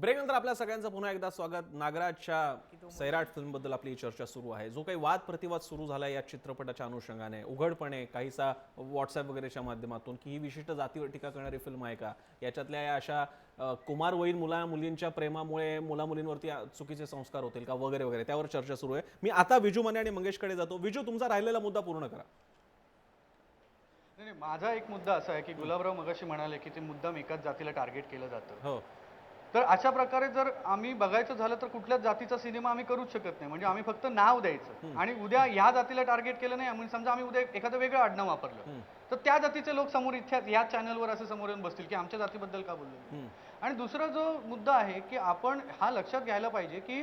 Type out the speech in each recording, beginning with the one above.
ब्रेकनंतर आपल्या सगळ्यांचं पुन्हा एकदा स्वागत. नागराजच्या सैराट फिल्मबद्दल आपली चर्चा सुरू आहे. जो काही वाद प्रतिवाद सुरू झाला या चित्रपटाच्या अनुषंगाने उघडपणे काहीसा व्हॉट्सअप वगैरेच्या माध्यमातून की ही विशिष्ट जातीवर टीका करणारी फिल्म आहे का, याच्यातल्या या अशा कुमारवयीन मुलींच्या प्रेमामुळे मुलामुलींवरती चुकीचे संस्कार होतील का वगैरे वगैरे त्यावर चर्चा सुरू आहे. मी आता विजू मने आणि मंगेशकडे जातो. विजू, तुमचा राहिलेला मुद्दा पूर्ण करा. नाही, माझा एक मुद्दा असा आहे की गुलाबराव मगाशी म्हणाले की ते मुद्दाम एकाच जातीला टार्गेट केलं जातं. हो, तर अशा प्रकारे जर आम्ही बघायचं झालं तर कुठल्याच जातीचा सिनेमा आम्ही करूच शकत नाही. म्हणजे आम्ही फक्त नाव द्यायचं आणि उद्या ह्या जातीला टार्गेट केलं नाही म्हणून समजा आम्ही उद्या एखादं वेगळं आडनाव वापरलं तर त्या जातीचे लोक समोर या चॅनलवर असे समोर येऊन बसतील की आमच्या जातीबद्दल का बोललो. आणि दुसरा जो मुद्दा आहे की आपण हा लक्षात घ्यायला पाहिजे की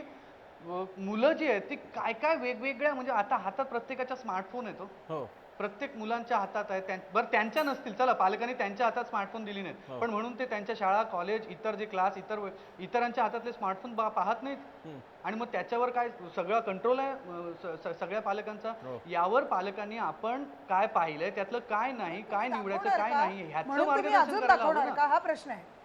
मुलं जी आहेत ती काय काय वेगवेगळ्या, म्हणजे आता हातात प्रत्येकाच्या स्मार्टफोन येतो, हो, प्रत्येक मुलांच्या हातात आहे. बरं त्यांच्या नसतील, चला पालकांनी त्यांच्या हातात स्मार्टफोन दिली नाहीत, पण म्हणून ते त्यांच्या शाळा कॉलेज इतर जे क्लास इतरांच्या हातातले स्मार्टफोन पाहत नाहीत. आणि मग त्याच्यावर काय सगळा कंट्रोल आहे सगळ्या पालकांचा. यावर पालकांनी आपण काय पाहिलंय, त्यातलं काय नाही, काय निवडायचं काय नाही, ह्याचं मार्गदर्शन करायला हवं ना. हा प्रश्न आहे.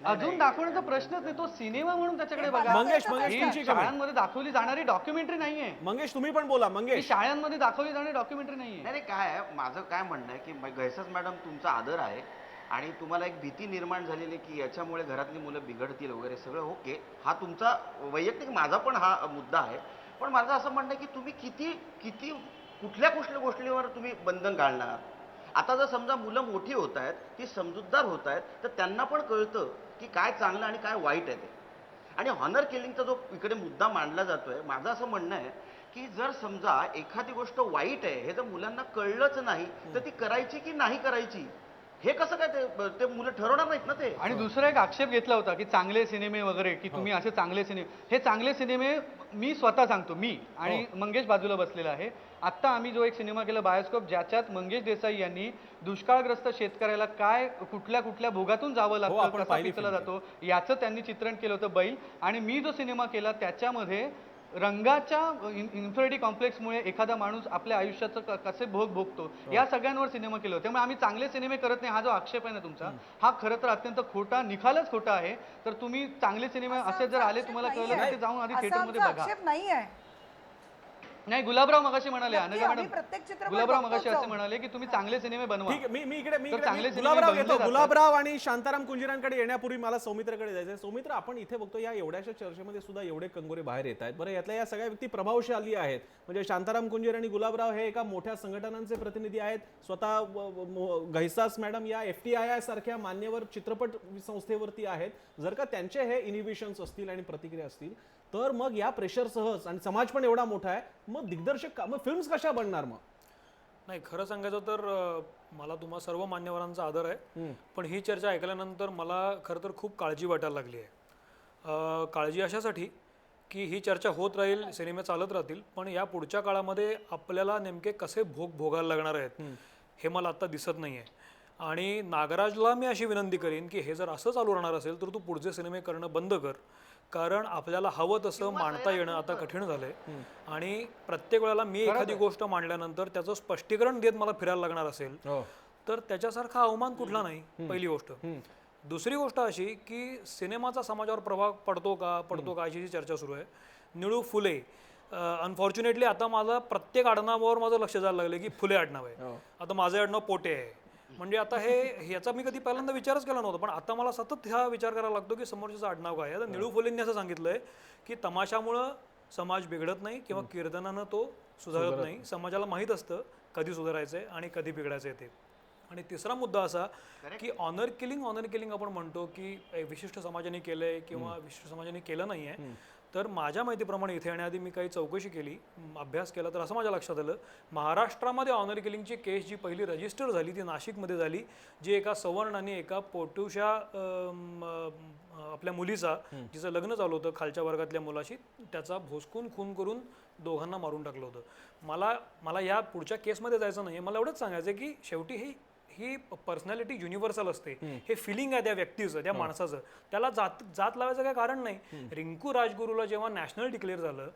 अजून दाखवण्याचा प्रश्नच नाही, तो सिनेमा म्हणून त्याच्याकडे बघा. मंगेश, ही शाळांमध्ये दाखवली जाणारी डॉक्युमेंटरी नाहीये. मंगेश तुम्ही पण बोला. ही मंगेश, शाळांमध्ये दाखवली जाणारी डॉक्युमेंटरी नाहीये. नाही काय आहे, माझं काय म्हणणं आहे की गैसस मॅडम तुमचा आदर आहे आणि तुम्हाला एक भीती निर्माण झालेली की याच्यामुळे घरातली मुलं बिघडतील वगैरे सगळं ओके, हा तुमचा वैयक्तिक, माझा पण हा मुद्दा आहे. पण माझं असं म्हणणं आहे की तुम्ही किती कुठल्या गोष्टीवर तुम्ही बंधन घालणार. आता जर समजा मुलं मोठी होत आहेत, ती समजूतदार होत आहेत, तर त्यांना पण कळतं की काय चांगलं आणि काय वाईट आहे ते. आणि हॉनर किलिंगचा जो इकडे मुद्दा मांडला जातोय, माझं असं म्हणणं आहे की जर समजा एखादी गोष्ट वाईट आहे हे जर मुलांना कळलंच नाही तर ती करायची की नाही करायची हे कसं काय ते मुलं ठरवणार नाहीत ना ते. आणि दुसरा एक आक्षेप घेतला होता की चांगले सिनेमे वगैरे, की तुम्ही असे चांगले सिनेमे, हे चांगले सिनेमे मी स्वतः सांगतो, मी आणि मंगेश बाजूला बसलेला आहे. आत्ता आम्ही जो एक सिनेमा केला बायोस्कोप, ज्याच्यात मंगेश देसाई यांनी दुष्काळग्रस्त शेतकऱ्याला काय कुठल्या भोगातून जावं लागतं, कसा पिकला जातो, याचं त्यांनी चित्रण केलं होतं, बैल. आणि मी जो सिनेमा केला त्याच्यामध्ये रंगाच्या इन्फिनिटी कॉम्प्लेक्समुळे एखादा माणूस आपल्या आयुष्याचं कसे भोग भोगतो या सगळ्यांवर सिनेमा केलं. त्यामुळे आम्ही चांगले सिनेमे करत नाही हा जो आक्षेप आहे ना तुमचा, हा खरं तर अत्यंत खोटा, निखालच खोटा आहे. तर तुम्ही चांगले सिनेमे असे जर आले तुम्हाला कळलं नाही, ते जाऊन आधी थिएटरमध्ये बघा. आक्षेप नाही आहे. नाही, गुलाबराव मगाशी म्हणाले, अनघा मॅडम, प्रत्येक चित्रपट गुलाबराव मगाशी असे म्हणाले की तुम्ही चांगले सिनेमे बनवा. ठीक आहे. मी इकडे चांगले गुलाबराव सिनेमे येतो. बनले गुलाबराव आणि शांताराम कुंजीरांकडे येण्यापूर्वी मला सौमित्रकडे जायचंय. सौमित्र, आपण इथे बघतो या एवढ्याशा चर्चेमध्ये सुद्धा एवढे कंगोरे बाहेर येत आहेत. बरं, यातल्या या सगळ्या व्यक्ती प्रभावशाली आहेत. म्हणजे शांताराम कुंजीर आणि गुलाबराव हे एका मोठ्या संघटनांचे प्रतिनिधी आहेत. स्वतः घैसास मॅडम या FTII सारख्या मान्यवर चित्रपट संस्थेवरती आहेत. जर का त्यांचे हे इनिबिशन्स असतील आणि प्रतिक्रिया असतील तर मग या प्रेशरसह, आणि समाज पण एवढा मोठा आहे, मग दिग्दर्शक मग फिल्म्स कशा बनणार मग? नाही, खरं सांगायचं तर मला तुम्हा सर्व मान्यवरांचा आदर आहे, पण ही चर्चा ऐकल्यानंतर मला खरं तर खूप काळजी वाटायला लागली आहे. काळजी अशासाठी की ही चर्चा होत राहील, सिनेमे चालत राहतील, पण या पुढच्या काळामध्ये आपल्याला नेमके कसे भोगायला लागणार आहेत हे मला आत्ता दिसत नाही आहे. आणि नागराजला मी अशी विनंती करीन की हे जर असं चालू राहणार असेल तर तू पुढचे सिनेमे करणं बंद कर, कारण आपल्याला हवं तसं मांडता येणं आता कठीण झालंय. आणि प्रत्येक वेळेला मी एखादी गोष्ट मांडल्यानंतर त्याचं स्पष्टीकरण देत मला फिरायला लागणार असेल तर त्याच्यासारखा अवमान कुठला नाही, पहिली गोष्ट. दुसरी गोष्ट अशी की सिनेमाचा समाजावर प्रभाव पडतो का अशी जी चर्चा सुरू आहे. निळू फुले, अनफॉर्च्युनेटली आता माझा प्रत्येक आडनावावर माझं लक्ष जायला लागलं की फुले आडनाव आहे. आता माझं आडनाव पोटे आहे. म्हणजे आता ह्याचा मी कधी पहिल्यांदा विचारच केला नव्हता, पण आता मला सतत हा विचार करायला लागतो की समोरच्याचं आडनाव काय आहे. आता निळू फुलेंनी असं सांगितलंय की तमाशामुळं समाज बिघडत नाही किंवा कीर्तनानं तो सुधारत नाही. समाजाला माहीत असतं कधी सुधारायचंय आणि कधी बिघडायचंय ते. आणि तिसरा मुद्दा असा की ऑनर किलिंग आपण म्हणतो की विशिष्ट समाजाने केलंय किंवा विशिष्ट समाजाने केलं नाहीये. तर माझ्या माहितीप्रमाणे इथे येण्याआधी मी काही चौकशी केली, अभ्यास केला, तर असं माझ्या लक्षात आलं महाराष्ट्रामध्ये ऑनर किलिंगची केस जी पहिली रजिस्टर झाली ती नाशिकमध्ये झाली, जी एका सवर्णाने एका पोटूशा आपल्या मुलीचा, जिचं लग्न चालू होतं खालच्या वर्गातल्या मुलाशी, त्याचा भोसकून खून करून दोघांना मारून टाकलं होतं. मला या पुढच्या केसमध्ये जायचं नाही, मला एवढंच सांगायचं की शेवटी ही पर्सनॅलिटी युनिव्हर्सल असते. हे फिलिंग आहे त्या व्यक्तीचं, त्या माणसाचं, त्याला जात लावायचं काय कारण नाही. रिंकू राजगुरूला जेव्हा नॅशनल डिक्लेअर झालं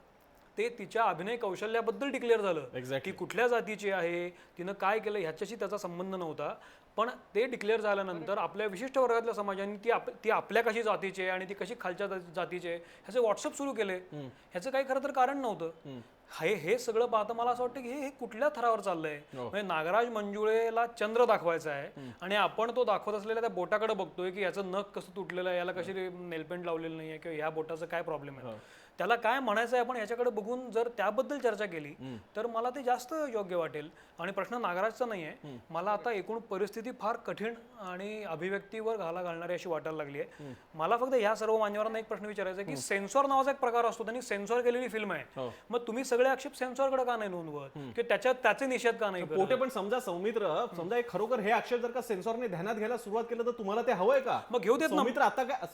ते तिच्या अभिनय कौशल्याबद्दल डिक्लेअर झालं की कुठल्या जातीची आहे, तिनं काय केलं ह्याच्याशी त्याचा संबंध नव्हता. पण ते डिक्लेअर झाल्यानंतर आपल्या विशिष्ट वर्गातल्या समाजाने ती आपल्या कशी जातीचे आणि ती कशी खालच्या जातीचे ह्याचे व्हॉट्सअप सुरू केले. ह्याचं काही खरं तर कारण नव्हतं. हे सगळं पाहता मला असं वाटतं की हे कुठल्या थरावर चाललंय. म्हणजे नागराज मंजुळेला चंद्र दाखवायचा आहे आणि आपण तो दाखवत असलेल्या त्या बोटाकडे बघतोय की याचं नख कसं तुटलेलं आहे, याला कशी नेलपेंट लावलेलं नाहीये किंवा ह्या बोटाचं काय प्रॉब्लेम आहे, त्याला काय म्हणायचं आहे आपण याच्याकडे बघून जर त्याबद्दल चर्चा केली तर मला ते जास्त योग्य वाटेल. आणि प्रश्न नागराजचा नाही आहे. मला आता एकूण परिस्थिती फार कठीण आणि अभिव्यक्तीवर घालणारी अशी वाटायला लागली आहे. मला फक्त ह्या सर्व मान्यवरांना एक प्रश्न विचारायचा आहे की सेन्सॉर नावाचा एक प्रकार असतो, त्यांनी सेन्सॉर केलेली फिल्म आहे, मग तुम्ही सगळे आक्षेप सेन्सॉरकडे का नाही नोंदवत की त्याचे निषेध का नाही करत? पोटे पण समजा सौमित्र, समजा एक खरोखर हे आक्षेप जर का सेन्सॉरने ध्यानात घ्यायला सुरुवात केलं तर तुम्हाला ते हवंय का? मग घेऊ देत ना. सौमित्र आता काय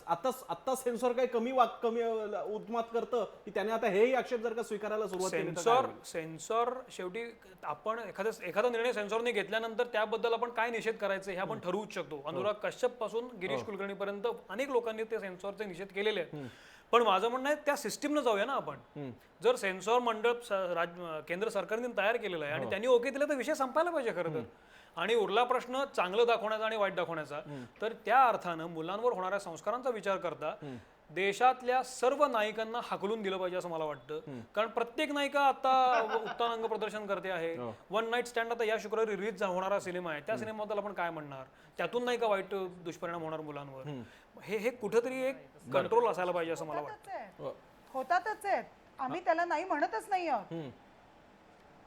आता सेन्सॉर काय कमी उत्मात करतं की त्याने आता हेही आक्षेप जर का स्वीकारायला सुरुवात केली तर काय होईल? सेन्सॉर शेवटी आपण एखादा निर्णय सेन्सॉरने घेतल्यानंतर त्याबद्दल आपण काय निषेध करायचे हे आपण ठरवूच शकतो. अनुराग कश्यप पासून गिरीश कुलकर्णी पर्यंत अनेक लोकांनी ते सेन्सॉरचे निषेध केलेले आहेत. पण माझं म्हणणं आहे त्या सिस्टीमनं जाऊया ना आपण. जर सेन्सॉर मंडळ केंद्र सरकारने तयार केलेलं आहे आणि त्यांनी ओके दिलं तर विषय संपायला पाहिजे खरं तर. आणि उरला प्रश्न चांगलं दाखवण्याचा आणि वाईट दाखवण्याचा, तर त्या अर्थानं मुलांवर होणाऱ्या संस्कारांचा विचार करता देशातल्या सर्व नायिकांना हाकलून दिलं पाहिजे असं मला वाटतं. कारण प्रत्येक नायिका आता उत्तानांग प्रदर्शन करते आहे. वन नाईट स्टँड आता या शुक्रवारी रिलीज होणारा सिनेमा आहे, त्या सिनेमाबद्दल आपण काय म्हणणार? त्यातून नाही का वाईट दुष्परिणाम होणार मुलांवर? हे कुठेतरी एक कंट्रोल असायला पाहिजे असं मला वाटतं. होतातच आहेत, आम्ही त्याला नाही म्हणतच नाही आहोत.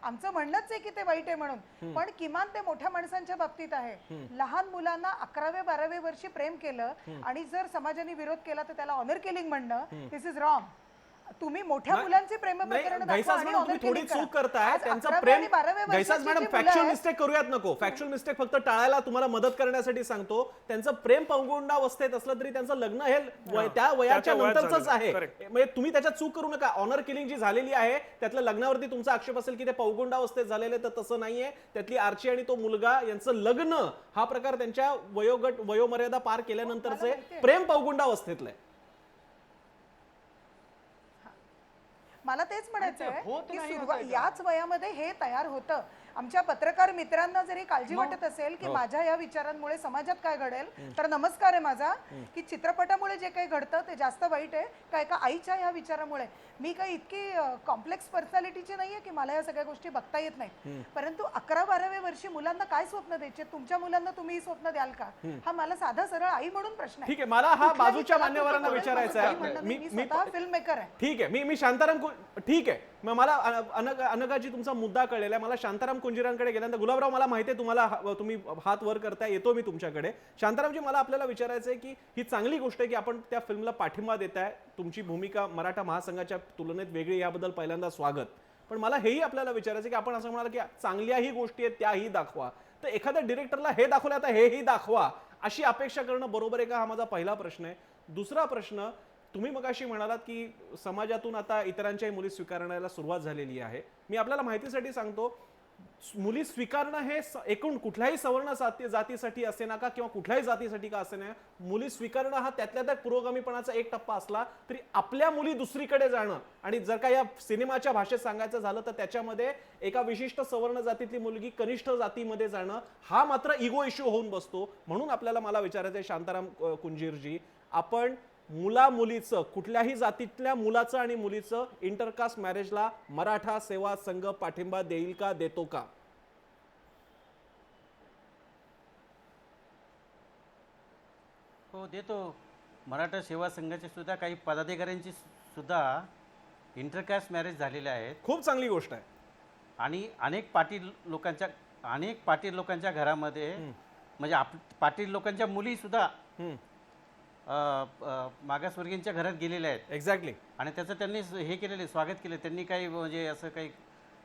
आमचं म्हणणंच आहे की ते वाईट आहे म्हणून, पण किमान ते मोठ्या माणसांच्या बाबतीत आहे. लहान मुलांना 11वे-12वे वर्षी प्रेम केलं आणि जर समाजाने विरोध केला तर त्याला ऑनर किलिंग म्हणणं दिस इज रॉंग. तुम्ही मोठ्या मुलांचे प्रेम प्रकरण दाखवा आणि ऑनर थोडी किलिंग चूक करताय. आज त्यांचं 11वे प्रेम आणि 12वे घैसास वर्षाची मॅडम जी मुलं फॅक्च्युअल आहेत, मिस्टेक करूयात नको. फॅक्च्युअल मिस्टेक फक्त टाळायला तुम्हाला मदत करण्यासाठी सांगतो. त्यांचं प्रेम पौगंडावस्थेत असलं तरी त्यांचं लग्न हे त्या वयाच्या नंतरच आहे. म्हणजे तुम्ही त्याच्यात चूक करू नका. ऑनर किलिंग जी झालेली आहे त्यातल्या लग्नावरती तुमचा आक्षेप असेल की ते पौगंडावस्थेत झालेले, तर तसं नाहीये. त्यातली आर्ची आणि तो मुलगा यांचं लग्न हा प्रकार त्यांच्या वयोमर्यादा पार केल्यानंतरचे प्रेम पौगंडावस्थेतलं आहे. मला तेच म्हणायचं आहे होत की नाही याच वयामध्ये हे तयार होतं. आमच्या पत्रकार मित्रांना जरी काळजी वाटत असेल की माझ्या या विचारांमुळे समाजात काय घडेल, तर नमस्कार आहे माझा की चित्रपटामुळे जे काही घडतं ते जास्त वाईट आहे का एका आईच्या या विचारामुळे. मी काही इतकी कॉम्प्लेक्स पर्सनॅलिटीची नाहीये की मला या सगळ्या गोष्टी बघता येत नाहीत. परंतु 11-12वे वर्षी मुलांना काय स्वप्न द्यायचे? तुमच्या मुलांना तुम्ही स्वप्न द्याल का? हा मला साधा सरळ आई म्हणून प्रश्न आहे. ठीक आहे, मला हा बाजूच्या मान्यवरांना विचारायचा आहे. मी स्वतः फिल्म मेकर आहे. ठीक आहे, मी शांताराम ठीक आहे. मग मला अनघाजी तुमचा मुद्दा कळलेला आहे. मला शांताराम कुंजीरांकडे गेल्यानंतर गुलाबराव, मला माहिती आहे तुम्हाला तुम्ही हात वर करताय, येतो मी तुमच्याकडे. शांतारामजी, मला आपल्याला विचारायचं आहे की ही चांगली गोष्ट आहे की आपण त्या फिल्मला पाठिंबा देताय. तुमची भूमिका मराठा महासंघाच्या तुलनेत वेगळी, याबद्दल पहिल्यांदा स्वागत. पण मला हेही आपल्याला विचारायचं की आपण असं म्हणाल की चांगल्याही गोष्टी आहेत त्याही दाखवा, तर एखाद्या डिरेक्टरला हे दाखवलं आता हेही दाखवा अशी अपेक्षा करणं बरोबर आहे का? हा माझा पहिला प्रश्न आहे. दुसरा प्रश्न, तुम्ही मगाशी म्हणालात की समाजातून आता इतरांच्याही मुली स्वीकारण्याला सुरुवात झालेली आहे. मी आपल्याला माहितीसाठी सांगतो, मुली स्वीकारणं हे एकूण कुठल्याही सवर्ण जातीसाठी असे नका किंवा कुठल्याही जातीसाठी का असे नाही, मुली स्वीकारणं हा त्यातल्या त्यात पुरोगामीपणाचा एक टप्पा असला तरी आपल्या मुली दुसरीकडे जाणं, आणि जर का या सिनेमाच्या भाषेत सांगायचं झालं तर त्याच्यामध्ये एका विशिष्ट सवर्ण जातीतली मुलगी कनिष्ठ जातीमध्ये जाणं हा मात्र इगो इश्यू होऊन बसतो. म्हणून आपल्याला मला विचारायचं आहे शांताराम कुंजीरजी, आपण मुलीचं, कुठल्याही जातीतल्या मुलाचं आणि मुलीचं इंटरकास्ट मॅरेजला मराठा सेवा संघ पाठिंबा देईल का, देतो का? हो, देतो. मराठा सेवा संघाचे सुद्धा काही पदाधिकाऱ्यांची सुद्धा इंटरकास्ट मॅरेज झालेले आहेत. खूप चांगली गोष्ट आहे. आणि अनेक पाटील लोकांच्या घरामध्ये म्हणजे पाटील लोकांच्या मुली सुद्धा मागासवर्गीयांच्या घरात गेलेल्या आहेत. एक्झॅक्टली. आणि त्याचं त्यांनी हे केलेले, स्वागत केले त्यांनी. काही म्हणजे असं काही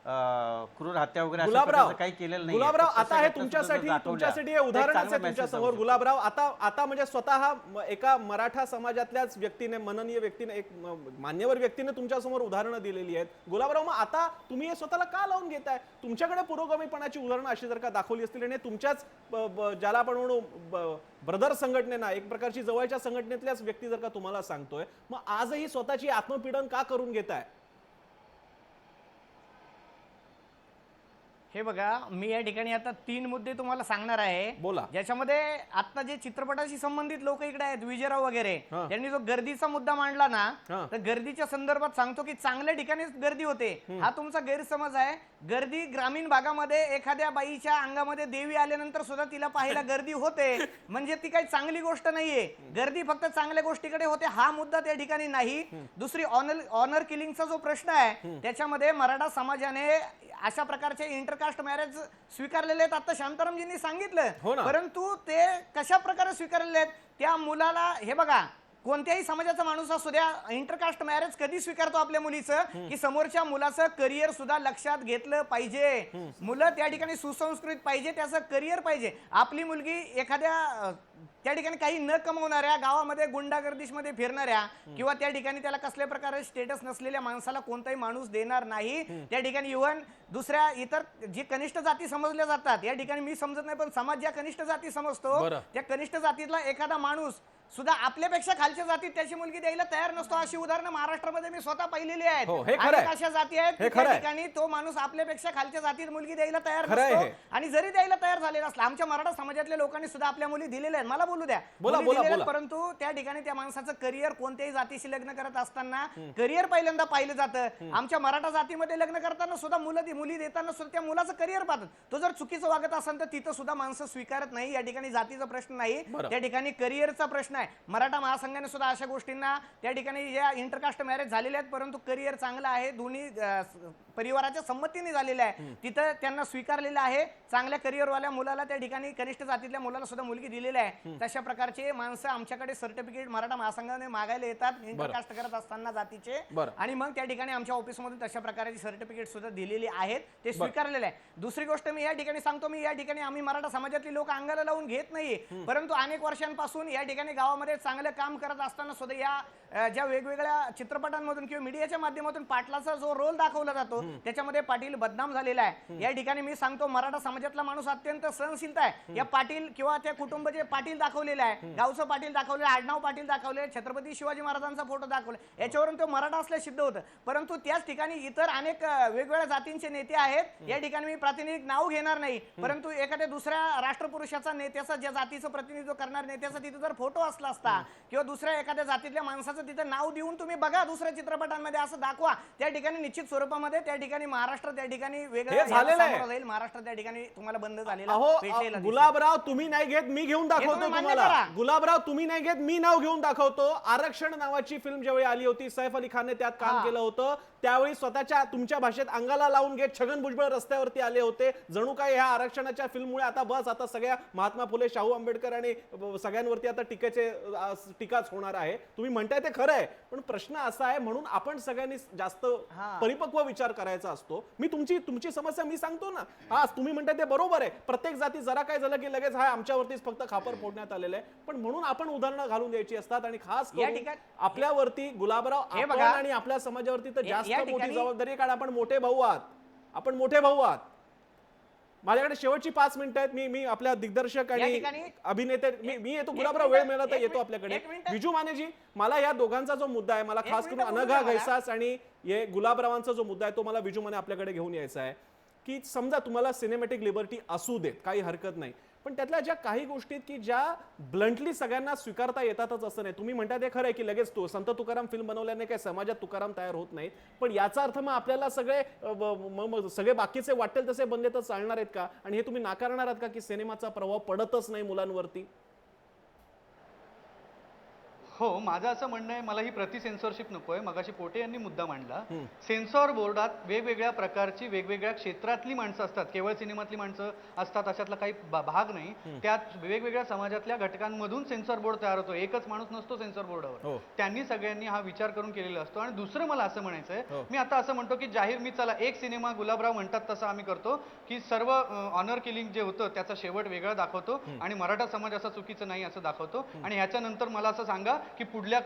क्रूर हत्या वगैरे अशा प्रकारचं काही केलेलं नाही. गुलाबराव, आता हे तुमच्यासाठी हे उदाहरणच आहे तुमच्या समोर. गुलाबराव, आता म्हणजे स्वतः एका मराठा समाजातल्याच व्यक्तीने, माननीय व्यक्तीने, एक मान्यवर व्यक्तीने तुमच्या समोर उदाहरणं दिलेली आहेत. गुलाबराव, मग आता तुम्ही हे स्वतःला का लावून घेताय? तुमच्याकडे पुरोगामीपणाची उदाहरणं अशी जर का दाखवली असतील आणि तुमच्याच ज्याला आपण म्हणू ब्रदर संघटनेना, एक प्रकारची जवळच्या संघटनेतल्याच व्यक्ती जर का तुम्हाला सांगतोय, मग आजही स्वतःची आत्मपीडन का करून घेताय? हे बघा, मी या ठिकाणी आता 3 मुद्दे तुम्हाला सांगणार आहे. बोला. ज्याच्यामध्ये आता जे चित्रपटाशी संबंधित लोक इकडे आहेत, विजयराव वगैरे, हा. त्यांनी जो गर्दीचा मुद्दा मांडला ना, हा. तर गर्दीच्या संदर्भात सांगतो की चांगल्या ठिकाणीच गर्दी होते. हा तुमचा गैरसमज आहे. गर्दी ग्रामीण भागामध्ये एखाद्या बाईच्या अंगामध्ये देवी आल्यानंतर सुद्धा तिला पाहायला गर्दी होते, म्हणजे ती काही चांगली गोष्ट नाहीये. गर्दी फक्त चांगल्या गोष्टीकडे होते, हा मुद्दा त्या ठिकाणी नाही. दुसरी ऑनर किलिंगचा जो प्रश्न आहे, त्याच्यामध्ये मराठा समाजाने अशा प्रकारचे इंटरकास्ट मॅरेज स्वीकारलेले आहेत, आता शांतारामजींनी हो सांगितलं. ना. परंतु ते कशा प्रकारे स्वीकारलेले आहेत, त्या मुलाला हे बघा, कोणत्याही समाजाचा माणूस असू द्या, इंटरकास्ट मॅरेज कधी स्वीकारतो आपल्या मुलीचं, की समोरच्या मुलाचं करिअर सुद्धा लक्षात घेतलं पाहिजे. मुलं त्या ठिकाणी सुसंस्कृत पाहिजे, त्याचं करिअर पाहिजे. आपली मुलगी एखाद्या त्या ठिकाणी काही न कमवणाऱ्या, गावामध्ये गुंडागर्दीमध्ये फिरणाऱ्या किंवा त्या ठिकाणी त्याला कसल्या प्रकारे स्टेटस नसलेल्या माणसाला कोणताही माणूस देणार नाही. त्या ठिकाणी इव्हन दुसऱ्या इतर जी कनिष्ठ जाती समजल्या जातात, या ठिकाणी मी समजत नाही, पण समाज ज्या कनिष्ठ जाती समजतो, बरं. त्या कनिष्ठ जातीतला एखादा माणूस सुद्धा आपल्यापेक्षा खालच्या जातीत त्याची मुलगी द्यायला तयार नसतो. अशी उदाहरणं महाराष्ट्रामध्ये मी स्वतः पाहिलेली आहेत. हो, हे खरं आहे. अनेक अशा जाती आहेत हे की खरं त्या आहे. ठिकाणी तो माणूस आपल्यापेक्षा खालच्या जातीत मुलगी द्यायला तयार खरं आहे नसतो. हे. आणि जरी द्यायला तयार झालेला असला, आमच्या मराठा समाजातल्या लोकांनी सुद्धा आपल्या मुली दिलेल्या आहेत. मला बोलू द्या, बोला, मुली बोला, दिलेल्या आहेत, बोला. परंतु त्या ठिकाणी त्या माणसाचं करिअर, कोणत्याही जातीशी लग्न करत असताना करिअर पहिल्यांदा पाहिलं जातं. आमच्या मराठा जातीमध्ये लग्न करताना सुद्धा मुली देताना सुद्धा त्या मुलाचं करिअर पाहतात. तो जर चुकीचं वागत असेल तर तिथं सुद्धा माणसं स्वीकारत नाही. या ठिकाणी जातीचा प्रश्न नाही, बरं. त्या ठिकाणी करिअरचा प्रश्न आहे. मराठा महासंघाने सुद्धा अशा गोष्टींना, त्या ठिकाणी या इंटरकास्ट मॅरेज झालेले आहेत, परंतु करिअर चांगलं आहे, दोन्ही परिवाराच्या संमतीने झालेलं आहे, तिथं त्यांना स्वीकारलेलं आहे. चांगल्या करिअरवाल्या मुलाला, त्या ठिकाणी कनिष्ठ जातीतल्या मुलाला सुद्धा मुलगी दिलेली आहे. तशा प्रकारचे माणसं आमच्याकडे सर्टिफिकेट मराठा महासंघाने मागायला येतात इंटरकास्ट करत असताना जातीचे, बरं. आणि मग त्या ठिकाणी आमच्या ऑफिसमधून तशा प्रकारची सर्टिफिकेट सुद्धा दिलेली आहेत, ते स्वीकारलेले आहे. दुसरी गोष्ट मी या ठिकाणी सांगतो, मी या ठिकाणी आम्ही मराठा समाजातली लोक अंगाला लावून घेत नाही, परंतु अनेक वर्षांपासून या ठिकाणी गावामध्ये चांगलं काम करत असताना सुद्धा या ज्या वेगवेगळ्या चित्रपटांमधून किंवा मीडियाच्या माध्यमातून पाटलाचा जो रोल दाखवला जातो, त्याच्यामध्ये पाटील बदनाम झालेला आहे. या ठिकाणी मी सांगतो, मराठा समाजातला माणूस अत्यंत सहनशीलता आहे. या पाटील किंवा त्या कुटुंबाचे पाटील दाखवलेलं आहे, गावचं पाटील दाखवलेलं, आडनाव पाटील दाखवले, छत्रपती शिवाजी महाराजांचा फोटो दाखवला, याच्यावरून तो मराठा असल्या सिद्ध होतं. परंतु त्याच ठिकाणी इतर अनेक वेगवेगळ्या जातींचे नेते आहेत. या ठिकाणी मी प्रातिनिधिक नाव घेणार नाही, परंतु एखाद्या दुसऱ्या राष्ट्रपुरुषाचा, नेत्याचा, ज्या जातीचं प्रतिनिधित्व करणार नेत्याचा तिथे जर फोटो असला असता किंवा दुसऱ्या एखाद्या जातीतल्या माणसाचं तिथे नाव देऊन तुम्ही बघा दुसऱ्या चित्रपटांमध्ये, असं दाखवा. त्या ठिकाणी निश्चित स्वरूपामध्ये त्या ठिकाणी महाराष्ट्र त्या ठिकाणी वेगळं हे झालेलं आहे. सामोरं जाईल. महाराष्ट्र त्या ठिकाणी तुम्हाला बंद झालेला अहो भेटलेला दिसेल. गुलाबराव, तुम्ही नाही घेत, मी घेऊन दाखवतो तुम्ही मान्य तुम्हाला. करा. गुलाबराव, तुम्ही नाही घेत, मी नाव घेऊन दाखवतो. आरक्षण नावाची फिल्म ज्यावेळी आली होती, सैफ अली खानने त्यात काम केलं होतं, त्यावेळी स्वतःच्या तुमच्या भाषेत अंगाला लावून घेत छगन भुजबळ रस्त्यावरती आले होते. जणू काय ह्या आरक्षणाच्या फिल्ममुळे आता बस, आता सगळ्या महात्मा फुले, शाहू आंबेडकर आणि सगळ्यांवरती आता टीकाच होणार आहे. तुम्ही म्हणताय ते खरं आहे, पण प्रश्न असा आहे, म्हणून आपण सगळ्यांनी जास्त परिपक्व विचार करायचा असतो. मी तुमची समस्या मी सांगतो ना, हा तुम्ही म्हणताय ते बरोबर आहे. प्रत्येक जाती जरा काय झालं की लगेच हा आमच्यावरतीच फक्त खापर फोडण्यात आलेलं आहे, पण म्हणून आपण उदाहरणं घालून द्यायची असतात. आणि खास करून आपल्यावरती गुलाबराव, आपण आणि आपल्या समाजावरती तर जास्त मोठी जबाबदारी, कारण आपण मोठे भाऊ आहात, आपण मोठे भाऊ आहात. माझ्याकडे शेवटची 5 मिनिटं आहेत. मी आपल्या दिग्दर्शक आणि अभिनेते, मी येतो गुलाबराव, वेळ मिळाला तर येतो आपल्याकडे. विजू मानेजी, मला या दोघांचा जो मुद्दा आहे, मला खास करून अनघा घैसास आणि हे गुलाबरावांचा जो मुद्दा आहे, तो मला विजू माने आपल्याकडे घेऊन यायचा आहे. की समजा तुम्हाला सिनेमॅटिक लिबर्टी असू देत, काही हरकत नाही, पण त्यातल्या ज्या काही गोष्टी की ज्या ब्लंटली सगळ्यांना स्वीकारता येतातच असं नाही. तुम्ही म्हणता ते खरं आहे की लगेच तो संत तुकाराम फिल्म बनवल्याने काय समाजात तुकाराम तयार होत नाहीत, पण याचा अर्थ मग आपल्याला सगळे बाकीचे वाटेल तसे बनले तर चालणार आहेत का? आणि हे तुम्ही नाकारणार आहात का की सिनेमाचा प्रभाव पडतच नाही मुलांवरती? हो, माझं असं म्हणणं आहे, मला ही प्रति सेन्सॉरशिप नको आहे. मगाशी पोटे यांनी मुद्दा मांडला. सेन्सॉर बोर्डात वेगवेगळ्या प्रकारची, वेगवेगळ्या क्षेत्रातली माणसं असतात, केवळ सिनेमातली माणसं असतात अशातला काही भाग नाही. त्यात वेगवेगळ्या समाजातल्या घटकांमधून सेन्सॉर बोर्ड तयार होतो. एकच माणूस नसतो सेन्सॉर बोर्डावर. त्यांनी सगळ्यांनी हा विचार करून केलेला असतो. आणि दुसरं मला असं म्हणायचं आहे, मी आता असं म्हणतो की जाहीर मी चला एक सिनेमा गुलाबराव म्हणतात तसं आम्ही करतो की सर्व ऑनर किलिंग जे होतं त्याचा शेवट वेगळा दाखवतो आणि मराठा समाज असा चुकीचं नाही असं दाखवतो. आणि ह्याच्यानंतर मला असं सांगा की पुढल्या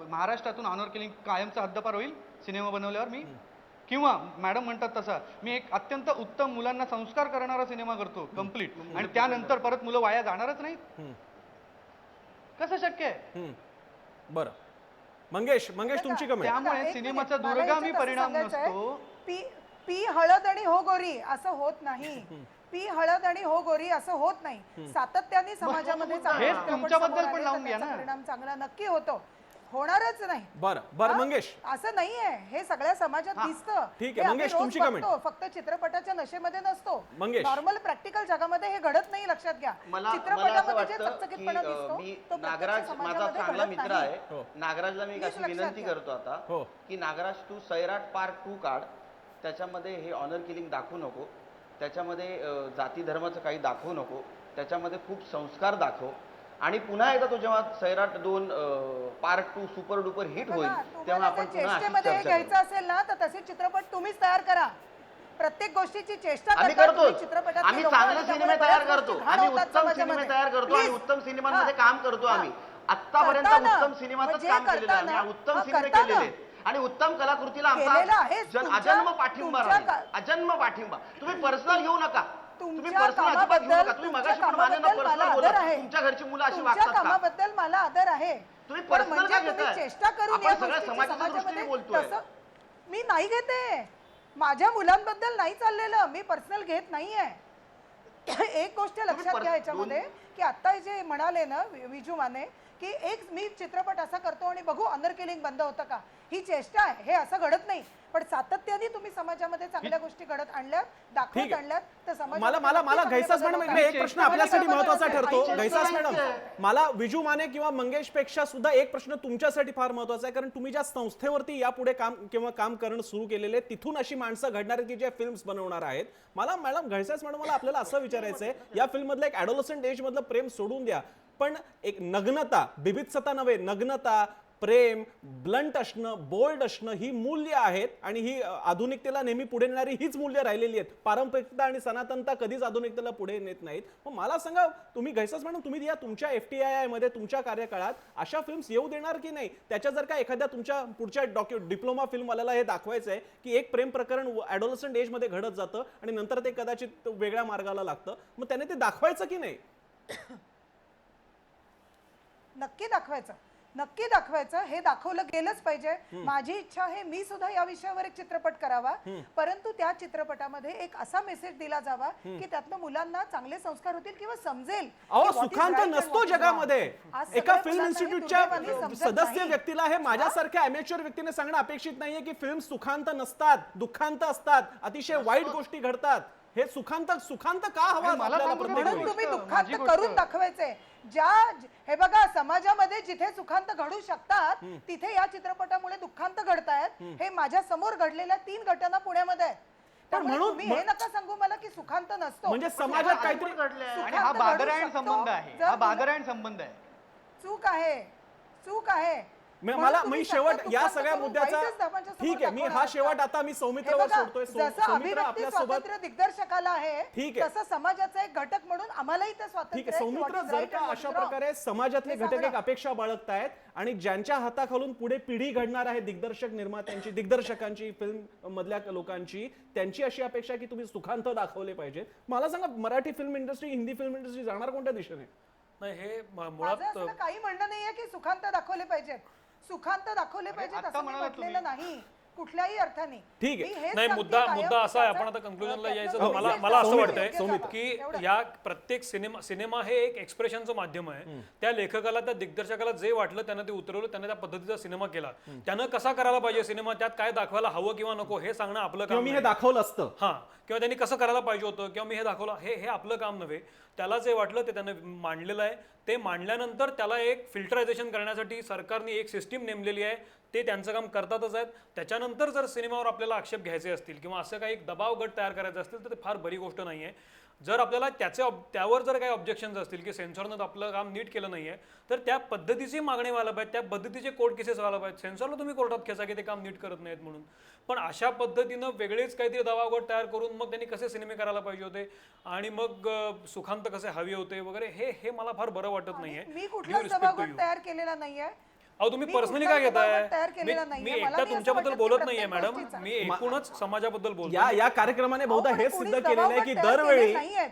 महाराष्ट्रातून ऑनर किलिंग कायमचा हद्दपार होईल सिनेमा बनवल्यावर मी, किंवा मॅडम म्हणतात तसा मी एक अत्यंत उत्तम मुलांना संस्कार करणारा सिनेमा करतो कम्प्लीट, आणि त्यानंतर परत मुलं वाया जाणारच नाहीत? कसं शक्य आहे? बरं, मंगेश तुमची कमेंट. त्यामुळे सिनेमाचा दूरगामी परिणाम नसतो. पी हळद आणि हो गोरी असं होत नाही. पी हळद आणि हो गोरी असं होत नाही. सातत्याने समाजामध्ये चांगले हेच चित्रपट तुमच्याबद्दल समोर पण आले लावून तर घ्या त्याचा ना. परिणाम चांगला नक्की होतो. होणारच नाही. बरं हा? मंगेश, असं नाहीये, हे सगळ्या समाजात दिसतं. ठीक आहे, हे आम्ही मंगेश, रोज तुमची बघतो, comment. फक्त चित्रपटाच्या नशेमध्ये नसतो. मंगेश. नॉर्मल प्रॅक्टिकल जगामध्ये हे घडत नाही, लक्षात घ्या. मला असं चित्रपटामध्ये जे वाटतं चकचकीतपणा की दिसतो मी तो प्रत्यक्ष नागराज माझा समाजामध्ये चांगला घडत मित्र नाही. आहे. नागराजला मी एक अशी प्लीज लक्षात विनंती घ्या. करतो आता हो. की नागराज तू सैराट पार्ट 2 काढ. त्याच्यामध्ये हे ऑनर किलिंग दाखवू नको. त्याच्यामध्ये जाती धर्माचं काही दाखवू नको. त्याच्यामध्ये खूप संस्कार दाखव. आणि पुन्हा एकदा तो जेव्हा Sairat 2 part 2 super duper hit होईल बघा, तेव्हा तुम्हाला आपण जर पुन्हा अशीच चेष्टेमध्ये हे चर्चा घ्यायचं करू. असेल ना तर तसे चित्रपट तुम्हीच तयार करा. प्रत्येक गोष्टीची चेष्टा आम्ही करता करतो. तुम्ही चित्रपटातली आम्ही लोकं चांगले आणि सिनेमे त्यामुळे तयार बऱ्याच करतो. गोष्टी घाण आम्ही होतात उत्तम सिनेमे समाजामध्ये. तयार करतो आणि Please. उत्तम सिनेमांमध्ये हा. काम करतो आम्ही. आतापर्यंत करताना. उत्तम सिनेमाचं म्हणजे काम केलेलं आहे. करताना. आम्ही उत्तम हा, सिनेमे करताना. केलेले आहेत. आणि उत्तम कलाकृतीला केलेलं आमचा आहेच. अजन्म पाठिंबा तुमच्या राहील. अजन्म पाठिंबा. तुम्ही पर्सनल घेऊ नका. तुम्ही तुमच्या पर्सनल अजिबात घेऊ नका. कामाबद्दल तुम्ही तुमच्या मगाशी पण मान्य ना कामाबद्दल मला पर्सनल आदर बोला. आहे. तुमच्या घरची मुलं अशी तुमच्या वागतात का? कामाबद्दल मला आदर आहे. तुम्ही पण पर्सनल म्हणजे का तुम्ही घेताय? चेष्टा करून आपण या सगळ्या गोष्टीची समाजाच्या दृष्टीने समाजामध्ये बोलतोय. तसं मी नाही घेते. माझ्या मुलांबद्दल नाही चाललेलं, मी पर्सनल घेत नाहीये. एक गोष्ट लक्षात घ्या याच्यामध्ये की आता जे म्हणाले ना विजू माने की एक मी चित्रपट असा करतो आणि बघू ऑनर किलिंग बंद होतं का, ही चेष्टा आहे. हे असं घडत नाही. पण सातत्याने तुम्ही समाजामध्ये चांगल्या गोष्टी घडत आणल्यात, दाखवत ठीक आहे. आणल्यात तर मला समाजामध्ये मला नक्की मला चांगले घैसास बदल मॅडम होतात. एक प्रश्न आपल्यासाठी महत्वाचा ठरतो. आई घैसास चेष्टा मॅडम, मला विजू माने किंवा मंगेश पेक्षा सुद्धा एक प्रश्न तुमच्यासाठी फार महत्वाचा आहे. कारण तुम्ही ज्या संस्थेवरती यापुढे काम करणं सुरू केलेले तिथून अशी माणसं घडणार आहेत की जे फिल्म्स बनवणार आहेत. मला मॅडम घैसास मॅडम, मला आपल्याला असं विचारायचं आहे, या फिल्म मधलं एक ॲडोलसंट एज मधलं प्रेम सोडून द्या, पण एक नग्नता, बिभत्सता नव्हे, नग्नता, प्रेम, ब्लंट असणं, बोल्ड असणं ही मूल्य आहेत आणि ही आधुनिकतेला नेहमी पुढे नेणारी हीच मूल्य राहिलेली आहेत. पारंपरिकता आणि सनातनता कधीच आधुनिकतेला पुढे नेत नाहीत. मग मला सांगा, तुम्ही घैसास मॅडम, तुम्ही या तुमच्या FTII मध्ये तुमच्या कार्यकाळात अशा फिल्म्स येऊ देणार की नाही? त्याच्या जर का एखाद्या तुमच्या पुढच्या डिप्लोमा फिल्मवाल्याला हे दाखवायचं आहे की एक प्रेम प्रकरण ॲडोलसंट एज मध्ये घडत जातं आणि नंतर ते कदाचित वेगळ्या मार्गाला लागतं, मग त्याने ते दाखवायचं की नाही? नक्की दाखवायचं, नक्की दाखवायचं. हे दाखवलं गेलंच पाहिजे. माझी इच्छा आहे मी सुद्धा या विषयावर एक चित्रपट करावा, परंतु त्या चित्रपटामध्ये एक असा मेसेज दिला जावा की त्यातनं मुलांना चांगले संस्कार होतील किंवा समजेल. अहो, सुखांत नसतो जगामध्ये. एका फिल्म इन्स्टिट्यूटच्या सदस्य व्यक्ती व्यक्तीला हे माझ्यासारख्या अमेच्युअर व्यक्तीने सांगणं अपेक्षित नाहीये की फिल्म सुखांत नसतात, दुःखांत असतात, अतिशय वाईट गोष्टी घडतात. हे सुखांत का हवा आपल्याला प्रत्येक म्हणून वेळी? तुम्ही माझी दुःखांत गोष्ट. करून दाखवायचे. हे बघा, समाजामध्ये जिथे सुखांत घडू शकतात तिथे या चित्रपटामुळे दुःखांत घडतायत. हे माझ्या समोर घडलेल्या 3 घटना पुण्यामध्ये आहेत. त्यामुळे म्हणून- तुम्ही हे नका सांगू मला की सुखांत नसतो. म्हणजे समाजात काहीतरी आणि हा बादरायण संबंध आहे. हा बादरायण संबंध आहे. चूक आहे, चूक आहे. मला मी शेवट या सगळ्या मुद्द्याचा, ठीक आहे, मी हा शेवट आता मी सौमित्रवर सोडतोय. जसं सौमित्र अभिव्यक्ती आपल्या सोबत, स्वातंत्र्य दिग्दर्शकाला आहे, ठीक आहे. तसं समाजाचा एक घटक म्हणून आम्हालाही ते ठीक स्वातंत्र्य आहे. आहे की सौमित्र, what is जर right का and what अशा is wrong. प्रकारे समाजातले हे घटक एक सांगा. अपेक्षा बाळगतायत आणि ज्यांच्या हाताखालून पुढे पिढी घडणार आहे दिग्दर्शक निर्मात्यांची, दिग्दर्शकांची, फिल्म मधल्या लोकांची, त्यांची अशी अपेक्षा की तुम्ही सुखांत दाखवले पाहिजेत. मला सांगा, Marathi film industry, Hindi film industry जाणार कोणत्या दिशेने? नाही, हे माझं मुळात असं काही म्हणणं नाहीये की सुखांत दाखवले पाहिजेत. सुखांत दाखवले पाहिजेत आता असं मी म्हणालात म्हटलेलं नाही कुठल्याही अर्थाने. ठीक आहे. मी हेच नाही, सांगते मुद्दा कायम असा आहे, त्याचा- आपण आता कन्क्लुजनला यायचं त्यातनं तर मला तुम्ही मला असं योग्य वाटतंय जाता. की एवढं. या प्रत्येक सिनेमा हे एक एक्सप्रेशनचं माध्यम आहे. त्या लेखकाला, त्या दिग्दर्शकाला जे वाटलं त्यानं ते उतरवलं, त्याने त्या पद्धतीचा सिनेमा केला. त्यानं कसा करायला पाहिजे सिनेमा, त्यात काय दाखवायला हवं किंवा नको हे सांगणं आपलं किंवा काम मी हे नाही. दाखवलं असतं. हा, किंवा त्यांनी कसं करायला पाहिजे होतं किंवा मी हे दाखवलं, हे आपलं काम नव्हे. त्याला जे वाटलं ते त्यानं मांडलेलं आहे. ते मांडल्यानंतर त्याला एक फिल्टरायझेशन करण्यासाठी सरकारने एक सिस्टीम नेमलेली आहे. ते त्यांचं काम करतातच आहेत. त्याच्यानंतर जर सिनेमावर आपल्याला आक्षेप घ्यायचे असतील किंवा असं काही एक दबाव गट तयार करायचा असतील तर ते फार बरी गोष्ट नाही आहे. जर आपल्याला त्यावर जर काही ऑब्जेक्शन्स असतील की सेन्सॉरनं आपलं काम नीट केलं नाही आहे, तर त्या पद्धतीची मागणी व्हायला पाहिजे, त्या पद्धतीचे कोर्ट केसेस व्हायला पाहिजे. सेन्सॉरला तुम्ही कोर्टात खेचा की ते काम नीट करत नाहीत म्हणून. पण अशा पद्धतीनं वेगळेच काहीतरी दबावगट तयार करून मग त्यांनी कसे सिनेमे करायला पाहिजे होते आणि मग सुखांत कसे हवे होते वगैरे, हे मला फार बरं वाटत नाहीये. मी कुठलाच दबावगट तयार केलेला नाहीये. अहो तुम्ही मी पर्सनली कुठलाही काय घेताय दबाव तयार केलेला मी नाहीये. एकटा मला नाही असं तुमच्याबद्दल वाटत बोलत की नाहीये प्रत्येक मॅडम गोष्टीचा. मी एकूणच समाजाबद्दल बोलतो या कार्यक्रमाने बहुधा अहो, हे पण सिद्ध कोणी केलेलं आहे दबाव की तयार केलेले दरवेळी नाहीयेत.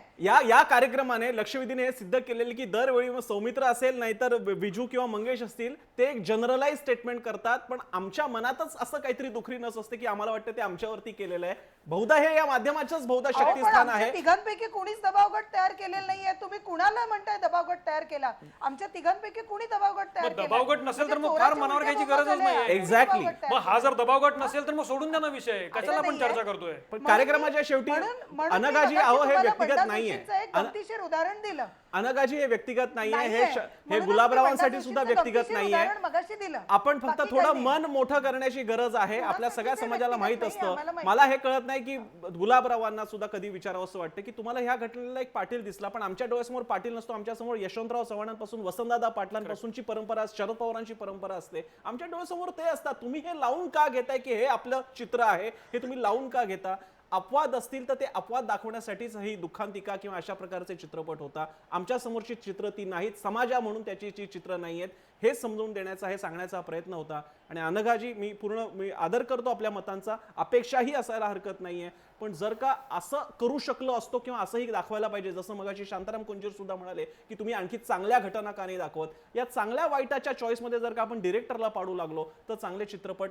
या कार्यक्रमाने लक्षवेधीने हे सिद्ध केलेले की दरवेळी मग सौमित्र असेल नाहीतर विजू किंवा मंगेश असतील ते एक जनरलाइज स्टेटमेंट करतात, पण आमच्या मनातच असं काहीतरी दुखरी नस असते की आम्हाला वाटतं ते आमच्यावरती केलेलं आहे. बहुधा हे या माध्यमाचंच बहुधा अहो, पण शक्तिस्थान आमच्या आहे. तिघांपैकी कोणीच दबावगट तयार केलेला नाहीये. तुम्ही कुणाला म्हणताय दबावगट तयार केला? आमच्या तिघांपैकी कोणी दबावगट तयार मग केला? दबावगट नसेल तर म्हणजे मग फार चोराच्या मनावर उलट्या घ्यायची बोंबा गरजच झाल्या. नाहीये. कोणी Exactly. दबावगट तयार मग हा केला? जर दबावगट नसेल तर मग सोडून द्या ना विषय कशाला पण नाहीये. चर्चा करतोय पण म्हणून कार्यक्रमाच्या मी- शेवटी म्हणून मी अनघाजी मगाशी अहो हे तुम्हाला व्यक्तिगत बंडा नाहीये. जोशींचं एक गमतीशीर उदाहरण दिलं. अनघाजी हे व्यक्तिगत नाहीये, नाहीये. हे म्हणूनच गुलाबरावांसाठी मी सुद्धा बंडा व्यक्तिगत जोशींचं नाहीये. उदाहरण मगाशी दिलं. आपण फक्त बाकी थोडं काही नाही. मन मोठं करण्याची गरज आहे. पुन्हा आपल्या सगळ्या सांगितलं समाजाला माहित व्यक्तिगत असतं. नाहीये, आम्हाला माहिती मला हे कळत नाही की गुलाबरावांना सुद्धा कधी विचारावं असं वाटतं की तुम्हाला ह्या घटनेला एक पाटील दिसला, पण आमच्या डोळ्यासमोर पाटील नसतो. आमच्या समोर यशवंतराव चव्हाणांपासून वसंतदादा पाटलांपासूनची परंपरा, शरद पवारांची परंपरा असते. आमच्या डोळ्यासमोर ते असतात. तुम्ही हे लावून का घेताय की हे आपलं चित्र आहे, हे तुम्ही लावून का घेता? अपवाद असतील तर ते अपवाद दाखवण्यासाठीच ही दुःखांतिका किंवा अशा प्रकारचे चित्रपट होता. आमच्या समोरची चित्र ती नाहीत, समाजा म्हणून त्याची जी चित्र नाहीयेत हे समजून देण्याचा, हे सांगण्याचा प्रयत्न होता. आणि अनघाजी मी आदर करतो आपल्या मतांचा, अपेक्षाही असायला हरकत नाहीये, पण जर का असं करू शकलो असतो किंवा असंही दाखवायला पाहिजे, जसं मगाशी शांताराम कुंजीर सुद्धा म्हणाले की तुम्ही आणखी चांगल्या घटना का नाही दाखवत, या चांगल्या वाईटाच्या चॉईसमध्ये जर का आपण डिरेक्टरला पाडू लागलो तर चांगले चित्रपट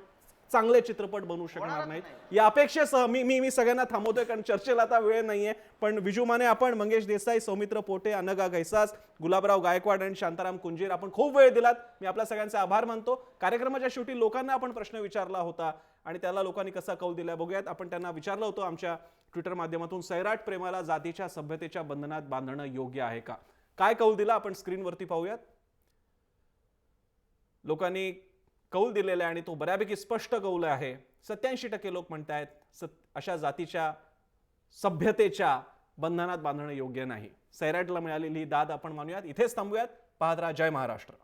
बनवू शकणार नाहीत. या अपेक्षेसह मी सगळ्यांना थांबवतोय कारण चर्चेला आता वेळ नाहीये. पण विजू माने आपण, मंगेश देसाई, सौमित्र पोटे, अनघा घैसास, गुलाबराव गायकवाड आणि शांताराम कुंजीर, आपण खूप वेळ दिलात. मी आपल्या सगळ्यांचे आभार मानतो. कार्यक्रमाच्या शेवटी लोकांना आपण प्रश्न विचारला होता आणि त्याला लोकांनी कसा कौल दिला बघूयात. आपण त्यांना विचारलं होतं आमच्या ट्विटर माध्यमातून, सैराट प्रेमाला जातीच्या सभ्यतेच्या बंधनात बांधणं योग्य आहे का? काय कौल दिला आपण स्क्रीनवरती पाहूयात. लोकांनी कौल दिलेला आहे आणि तो बऱ्यापैकी स्पष्ट कौल आहे. 87% लोक म्हणतायत अशा जातीच्या सभ्यतेच्या बंधनात बांधणं योग्य नाही. सैराटला मिळालेली दाद आपण मानूयात. इथेच थांबूयात. पाहत राहा जय महाराष्ट्र.